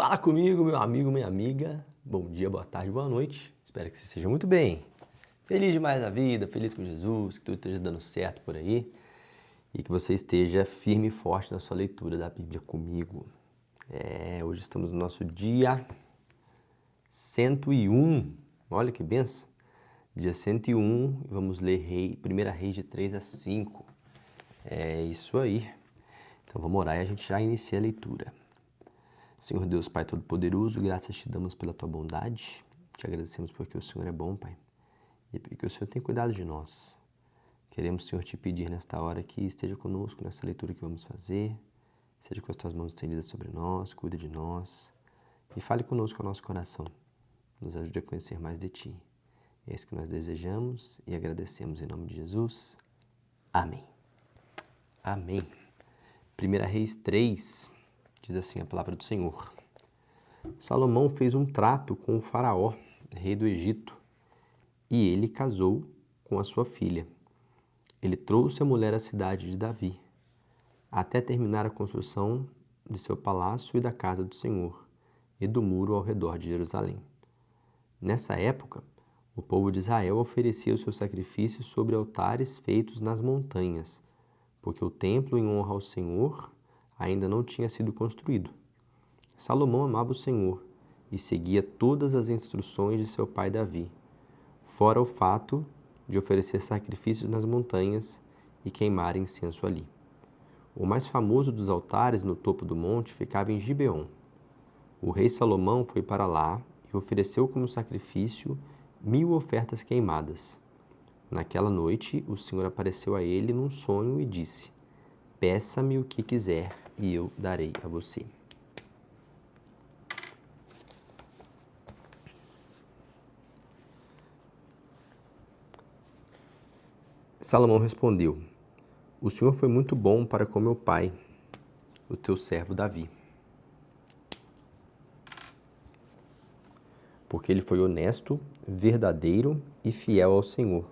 Fala comigo, meu amigo, minha amiga. Bom dia, boa tarde, boa noite. Espero que você esteja muito bem. Feliz demais a vida, feliz com Jesus, que tudo esteja dando certo por aí e que você esteja firme e forte na sua leitura da Bíblia comigo. Hoje estamos no nosso dia 101. Olha que benção. Dia 101, vamos ler 1 Reis de 3 a 5. É isso aí. Então vamos orar e a gente já inicia a leitura. Senhor Deus, Pai Todo-Poderoso, graças te damos pela tua bondade. Te agradecemos porque o Senhor é bom, Pai, e porque o Senhor tem cuidado de nós. Queremos, Senhor, te pedir nesta hora que esteja conosco nessa leitura que vamos fazer. Seja com as tuas mãos estendidas sobre nós, cuida de nós e fale conosco ao nosso coração. Nos ajude a conhecer mais de ti. É isso que nós desejamos e agradecemos em nome de Jesus. Amém. Amém. 1 Reis 3, diz assim a palavra do Senhor. Salomão fez um trato com o faraó, rei do Egito, e ele casou com a sua filha. Ele trouxe a mulher à cidade de Davi, até terminar a construção de seu palácio e da casa do Senhor, e do muro ao redor de Jerusalém. Nessa época, o povo de Israel oferecia os seus sacrifícios sobre altares feitos nas montanhas, porque o templo em honra ao Senhor ainda não tinha sido construído. Salomão amava o Senhor e seguia todas as instruções de seu pai Davi, fora o fato de oferecer sacrifícios nas montanhas e queimar incenso ali. O mais famoso dos altares no topo do monte ficava em Gibeon. O rei Salomão foi para lá e ofereceu como sacrifício 1000 ofertas queimadas. Naquela noite, o Senhor apareceu a ele num sonho e disse: "Peça-me o que quiser e eu darei a você." Salomão respondeu: "O Senhor foi muito bom para com meu pai, o teu servo Davi, porque ele foi honesto, verdadeiro e fiel ao Senhor,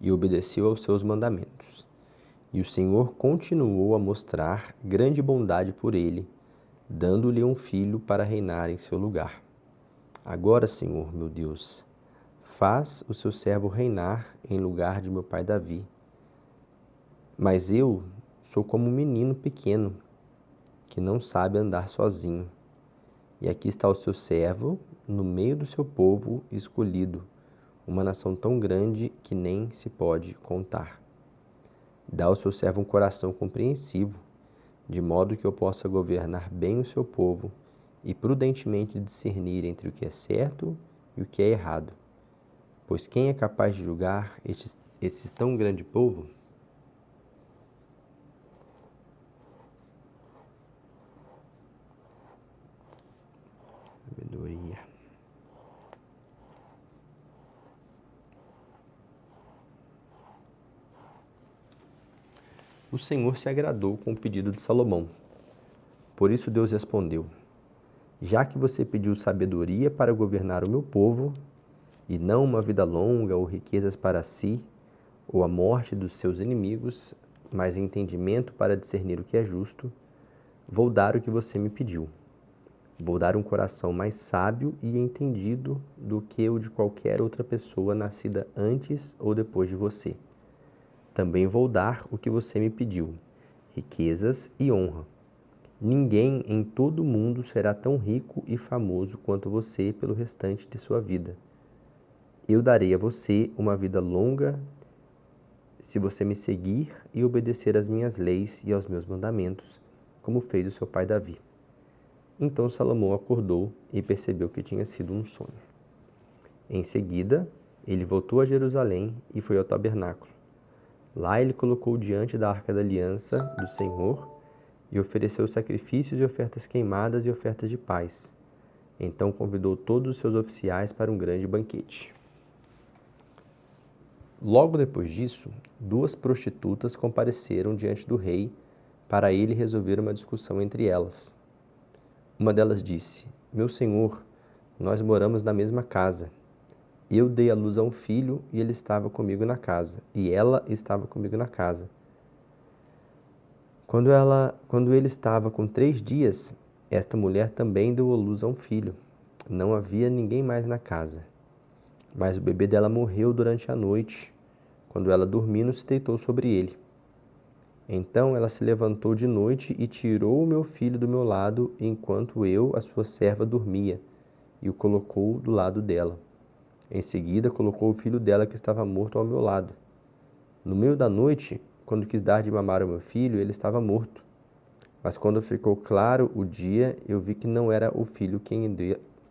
e obedeceu aos seus mandamentos. E o Senhor continuou a mostrar grande bondade por ele, dando-lhe um filho para reinar em seu lugar. Agora, Senhor, meu Deus, faz o seu servo reinar em lugar de meu pai Davi. Mas eu sou como um menino pequeno, que não sabe andar sozinho. E aqui está o seu servo, no meio do seu povo escolhido, uma nação tão grande que nem se pode contar. Dá ao seu servo um coração compreensivo, de modo que eu possa governar bem o seu povo e prudentemente discernir entre o que é certo e o que é errado. Pois quem é capaz de julgar esse tão grande povo?" Sabedoria. O Senhor se agradou com o pedido de Salomão. Por isso Deus respondeu: "Já que você pediu sabedoria para governar o meu povo, e não uma vida longa ou riquezas para si, ou a morte dos seus inimigos, mas entendimento para discernir o que é justo, vou dar o que você me pediu. Vou dar um coração mais sábio e entendido do que o de qualquer outra pessoa nascida antes ou depois de você. Também vou dar o que você me pediu, riquezas e honra. Ninguém em todo o mundo será tão rico e famoso quanto você pelo restante de sua vida. Eu darei a você uma vida longa se você me seguir e obedecer às minhas leis e aos meus mandamentos, como fez o seu pai Davi." Então Salomão acordou e percebeu que tinha sido um sonho. Em seguida, ele voltou a Jerusalém e foi ao tabernáculo. Lá ele colocou diante da arca da aliança do Senhor e ofereceu sacrifícios e ofertas queimadas e ofertas de paz. Então convidou todos os seus oficiais para um grande banquete. Logo depois disso, 2 prostitutas compareceram diante do rei para ele resolver uma discussão entre elas. Uma delas disse: "Meu senhor, nós moramos na mesma casa. Eu dei à luz a um filho e ele estava comigo na casa, e ela estava comigo na casa. Quando ele estava com 3 dias, Esta mulher também deu à luz a um filho. Não havia ninguém mais na casa. Mas o bebê dela morreu durante a noite, quando ela dormindo se deitou sobre ele. Então ela se levantou de noite e tirou o meu filho do meu lado, enquanto eu, a sua serva, dormia, e o colocou do lado dela. Em seguida, colocou o filho dela que estava morto ao meu lado. No meio da noite, quando quis dar de mamar ao meu filho, ele estava morto. Mas quando ficou claro o dia, eu vi que não era o filho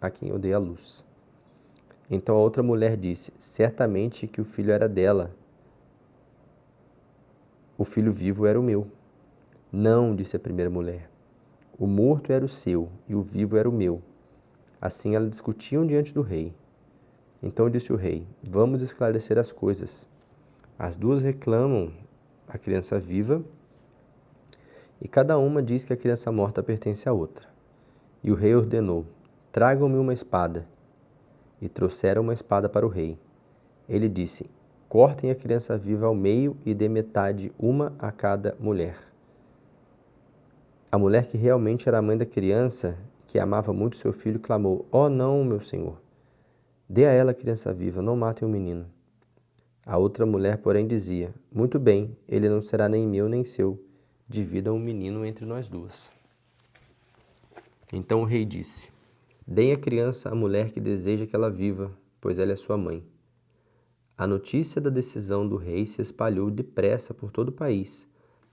a quem eu dei a luz. Então a outra mulher disse: certamente que o filho era dela. O filho vivo era o meu. Não, disse a primeira mulher. O morto era o seu e o vivo era o meu. Assim elas discutiam diante do rei. Então disse o rei: vamos esclarecer as coisas. As duas reclamam a criança viva e cada uma diz que a criança morta pertence à outra. E o rei ordenou: tragam-me uma espada. E trouxeram uma espada para o rei. Ele disse: cortem a criança viva ao meio e dê metade, uma a cada mulher. A mulher que realmente era a mãe da criança, que amava muito seu filho, clamou: oh não, meu senhor, dê a ela a criança viva, não matem o menino. A outra mulher, porém, dizia: muito bem, ele não será nem meu nem seu, dividam o menino entre nós duas. Então o rei disse: deem a criança à mulher que deseja que ela viva, pois ela é sua mãe. A notícia da decisão do rei se espalhou depressa por todo o país,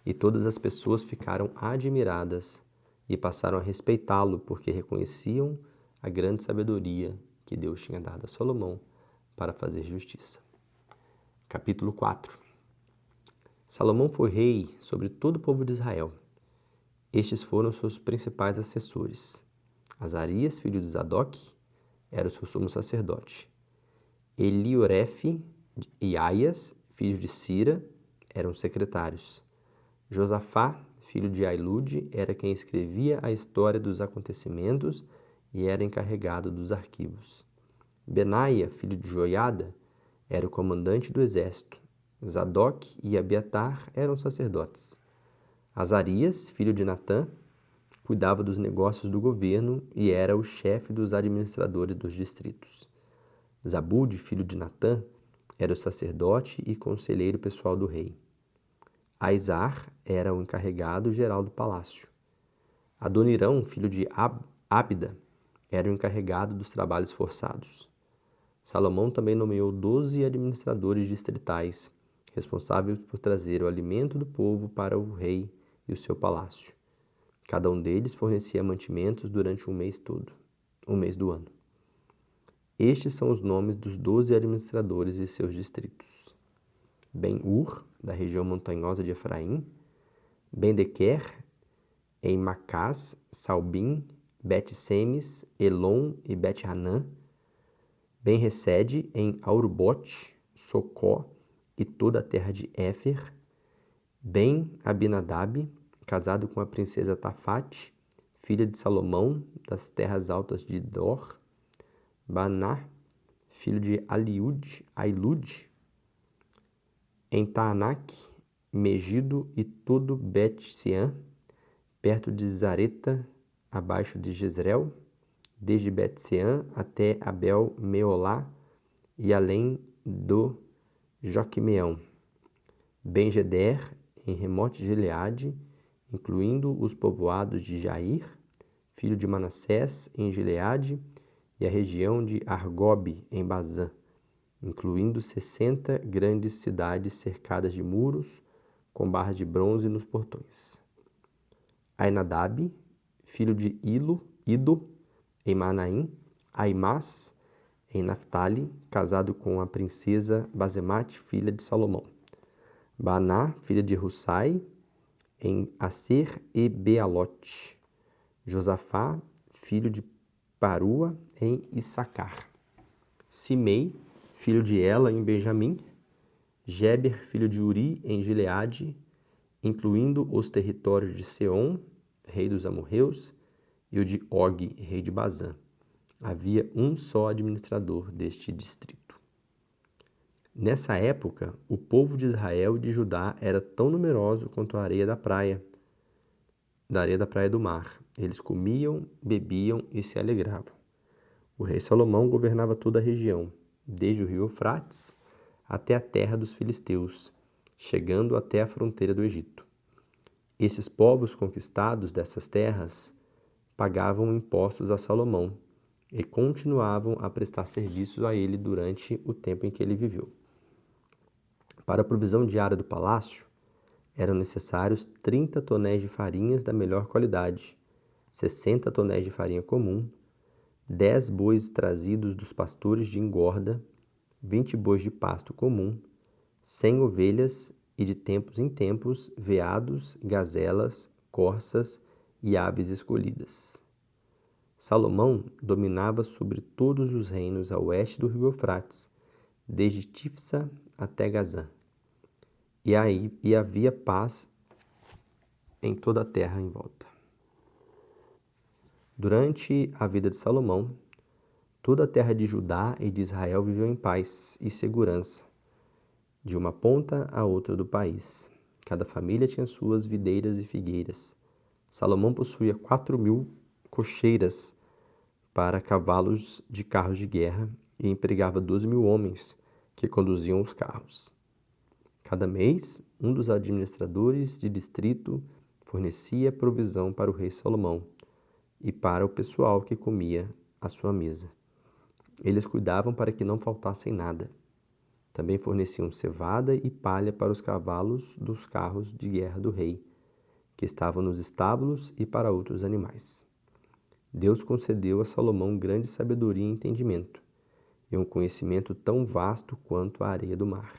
e todas as pessoas ficaram admiradas e passaram a respeitá-lo, porque reconheciam a grande sabedoria que Deus tinha dado a Salomão para fazer justiça. Capítulo 4. Salomão foi rei sobre todo o povo de Israel. Estes foram seus principais assessores. Azarias, filho de Zadok, era o seu sumo sacerdote. Eliorefe e Aias, filhos de Cira, eram secretários. Josafá, filho de Ailude, era quem escrevia a história dos acontecimentos e era encarregado dos arquivos. Benaia, filho de Joiada, era o comandante do exército. Zadok e Abiatar eram sacerdotes. Azarias, filho de Natã, cuidava dos negócios do governo e era o chefe dos administradores dos distritos. Zabude, filho de Natã, era o sacerdote e conselheiro pessoal do rei. Aizar era o encarregado geral do palácio. Adonirão, filho de Ábida, era o encarregado dos trabalhos forçados. Salomão também nomeou 12 administradores distritais, responsáveis por trazer o alimento do povo para o rei e o seu palácio. Cada um deles fornecia mantimentos durante um mês do ano. Estes são os nomes dos 12 administradores e seus distritos: Ben-Ur, da região montanhosa de Efraim; Ben-Dequer, em Macás, Salbim, Bet-Semes, Elon e Bet-Hanã; Ben-Resede, em Aurbote, Socó e toda a terra de Éfer; Ben-Abinadab, casado com a princesa Tafate, filha de Salomão, das terras altas de Dor; Baná, filho de Ailude, em Taanac, Megido e todo Bet-Sean, perto de Zareta, abaixo de Jezreel, desde Bet-Sean até Abel-Meolá e além do Joquimeão. Ben-Geder, em Remote Gileade, incluindo os povoados de Jair, filho de Manassés, em Gileade, e a região de Argobe, em Bazã, incluindo 60 grandes cidades cercadas de muros, com barras de bronze nos portões. Ainadab, filho de Ido, em Manaim; Aimás, em Naphtali, casado com a princesa Basemate, filha de Salomão; Baná, filha de Hussai, em Aser e Bealote; Josafá, filho de Parua, em Issacar; Simei, filho de Ela, em Benjamim; Geber, filho de Uri, em Gileade, incluindo os territórios de Seom, rei dos amorreus, e o de Og, rei de Bazã. Havia um só administrador deste distrito. Nessa época, o povo de Israel e de Judá era tão numeroso quanto a areia da praia do mar. Eles comiam, bebiam e se alegravam. O rei Salomão governava toda a região, desde o rio Eufrates até a terra dos filisteus, chegando até a fronteira do Egito. Esses povos conquistados dessas terras pagavam impostos a Salomão e continuavam a prestar serviços a ele durante o tempo em que ele viveu. Para a provisão diária do palácio, eram necessários 30 tonéis de farinhas da melhor qualidade, 60 tonéis de farinha comum, 10 bois trazidos dos pastores de engorda, 20 bois de pasto comum, 100 ovelhas e de tempos em tempos veados, gazelas, corças e aves escolhidas. Salomão dominava sobre todos os reinos a oeste do rio Eufrates, desde Tifsa até Gazã. E havia paz em toda a terra em volta. Durante a vida de Salomão, toda a terra de Judá e de Israel viveu em paz e segurança, de uma ponta à outra do país. Cada família tinha suas videiras e figueiras. Salomão possuía 4.000 cocheiras para cavalos de carros de guerra e empregava 12.000 homens que conduziam os carros. Cada mês, um dos administradores de distrito fornecia provisão para o rei Salomão e para o pessoal que comia à sua mesa. Eles cuidavam para que não faltassem nada. Também forneciam cevada e palha para os cavalos dos carros de guerra do rei, que estavam nos estábulos, e para outros animais. Deus concedeu a Salomão grande sabedoria e entendimento, e um conhecimento tão vasto quanto a areia do mar.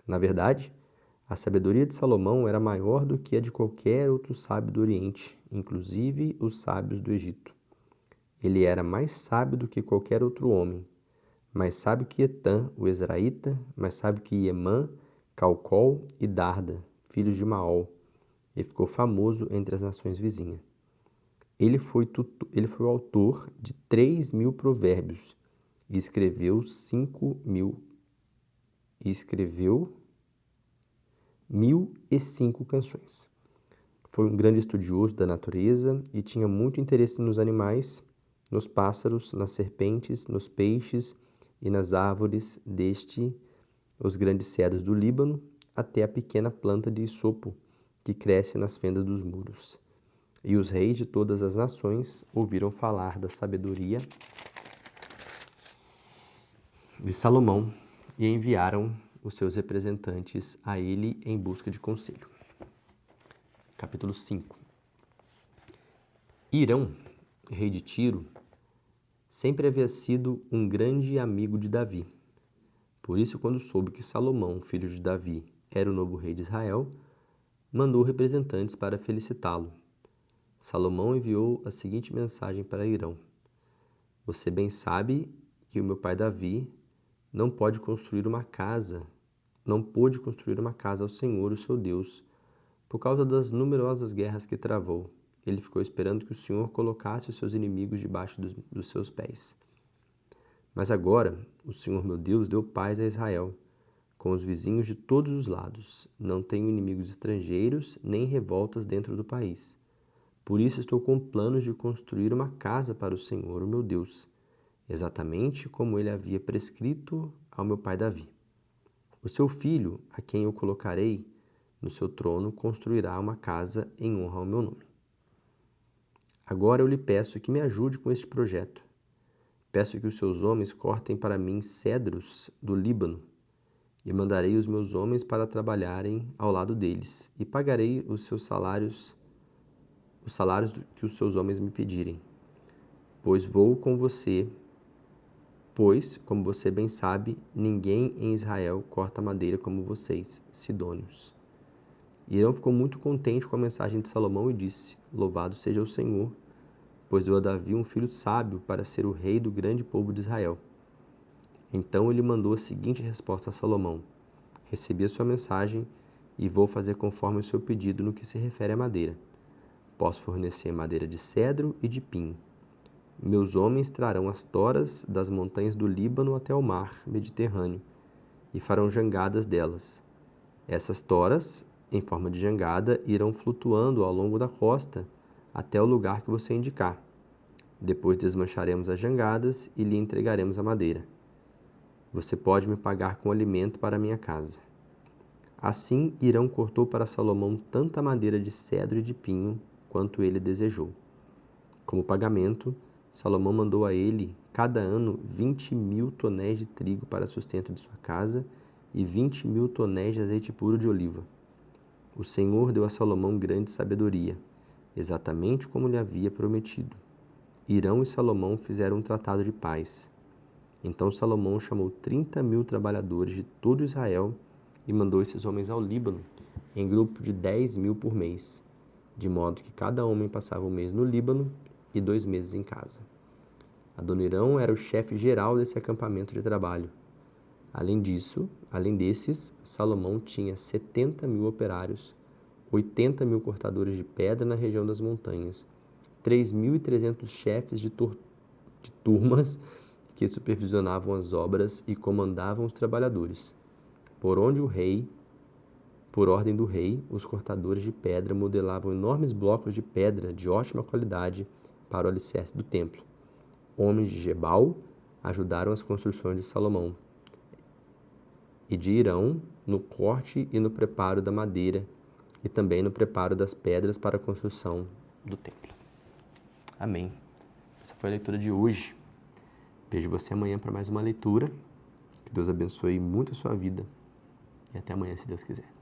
Na verdade, a sabedoria de Salomão era maior do que a de qualquer outro sábio do Oriente, inclusive os sábios do Egito. Ele era mais sábio do que qualquer outro homem, mais sábio que Etã, o Ezraíta, mais sábio que Emã, Calcol e Darda, filhos de Maol, e ficou famoso entre as nações vizinhas. Ele foi o autor de 3.000 provérbios e escreveu 1.005 canções. Foi um grande estudioso da natureza e tinha muito interesse nos animais, nos pássaros, nas serpentes, nos peixes e nas árvores, desde os grandes cedros do Líbano até a pequena planta de isopo que cresce nas fendas dos muros. E os reis de todas as nações ouviram falar da sabedoria de Salomão e enviaram os seus representantes a ele em busca de conselho. Capítulo 5. Hirão, rei de Tiro, sempre havia sido um grande amigo de Davi. Por isso, quando soube que Salomão, filho de Davi, era o novo rei de Israel, mandou representantes para felicitá-lo. Salomão enviou a seguinte mensagem para Hirão: Você bem sabe que o meu pai Davi não pôde construir uma casa ao Senhor, o seu Deus, por causa das numerosas guerras que travou. Ele ficou esperando que o Senhor colocasse os seus inimigos debaixo dos seus pés. Mas agora, o Senhor meu Deus deu paz a Israel, com os vizinhos de todos os lados. Não tenho inimigos estrangeiros, nem revoltas dentro do país. Por isso estou com planos de construir uma casa para o Senhor, o meu Deus, exatamente como ele havia prescrito ao meu pai Davi. O seu filho, a quem eu colocarei no seu trono, construirá uma casa em honra ao meu nome. Agora eu lhe peço que me ajude com este projeto. Peço que os seus homens cortem para mim cedros do Líbano, e mandarei os meus homens para trabalharem ao lado deles, e pagarei os salários que os seus homens me pedirem. Pois, como você bem sabe, ninguém em Israel corta madeira como vocês, sidônios. Hirão ficou muito contente com a mensagem de Salomão e disse: Louvado seja o Senhor, pois deu a Davi um filho sábio para ser o rei do grande povo de Israel. Então ele mandou a seguinte resposta a Salomão: Recebi a sua mensagem e vou fazer conforme o seu pedido no que se refere à madeira. Posso fornecer madeira de cedro e de pinho. Meus homens trarão as toras das montanhas do Líbano até o mar Mediterrâneo e farão jangadas delas. Essas toras, em forma de jangada, irão flutuando ao longo da costa até o lugar que você indicar. Depois desmancharemos as jangadas e lhe entregaremos a madeira. Você pode me pagar com alimento para a minha casa. Assim, Hirão cortou para Salomão tanta madeira de cedro e de pinho quanto ele desejou. Como pagamento, Salomão mandou a ele, cada ano, 20.000 tonéis de trigo para sustento de sua casa e 20.000 tonéis de azeite puro de oliva. O Senhor deu a Salomão grande sabedoria, exatamente como lhe havia prometido. Hirão e Salomão fizeram um tratado de paz. Então Salomão chamou 30.000 trabalhadores de todo Israel e mandou esses homens ao Líbano, em grupo de 10.000 por mês, de modo que cada homem passava um mês no Líbano e 2 meses em casa. Adonirão era o chefe geral desse acampamento de trabalho. Além desses, Salomão tinha 70.000 operários, 80.000 cortadores de pedra na região das montanhas, 3.300 chefes de turmas que supervisionavam as obras e comandavam os trabalhadores. Por ordem do rei, os cortadores de pedra modelavam enormes blocos de pedra de ótima qualidade para o alicerce do templo. Homens de Gebal ajudaram as construções de Salomão e de Hirão no corte e no preparo da madeira e também no preparo das pedras para a construção do templo. Amém. Essa foi a leitura de hoje. Vejo você amanhã para mais uma leitura. Que Deus abençoe muito a sua vida. E até amanhã, se Deus quiser.